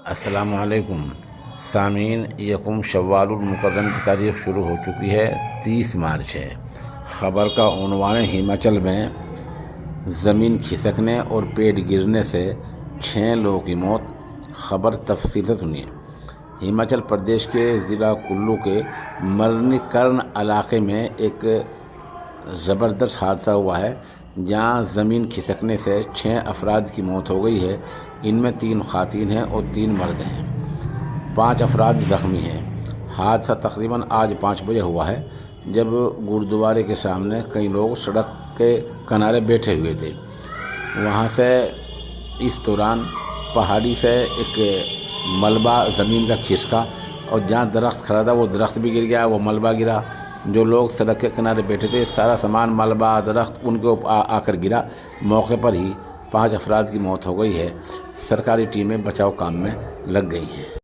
السلام علیکم سامعین، یکم شوال المکرم کی تاریخ شروع ہو چکی ہے، 30 مارچ ہے۔ خبر کا عنوان ہے ہماچل میں زمین کھسکنے اور پیڑ گرنے سے 6 لوگوں کی موت۔ خبر تفصیل سے سنیے۔ ہماچل پردیش کے ضلع کلو کے مرنی کرن علاقے میں ایک زبردست حادثہ ہوا ہے، جہاں زمین کھسکنے سے 6 افراد کی موت ہو گئی ہے۔ ان میں 3 خواتین ہیں اور 3 مرد ہیں۔ 5 افراد زخمی ہیں۔ حادثہ تقریباً آج 5 بجے ہوا ہے، جب گردوارے کے سامنے کئی لوگ سڑک کے کنارے بیٹھے ہوئے تھے۔ وہاں سے اس دوران پہاڑی سے ایک ملبہ زمین کا کھسکا اور جہاں درخت کھڑا تھا وہ درخت بھی گر گیا، وہ ملبہ گرا۔ جو لوگ سڑک کے کنارے بیٹھے تھے، سارا سامان، ملبہ، درخت ان کے اوپر آ کر گرا۔ موقع پر ہی 5 افراد کی موت ہو گئی ہے۔ سرکاری ٹیمیں بچاؤ کام میں لگ گئی ہیں۔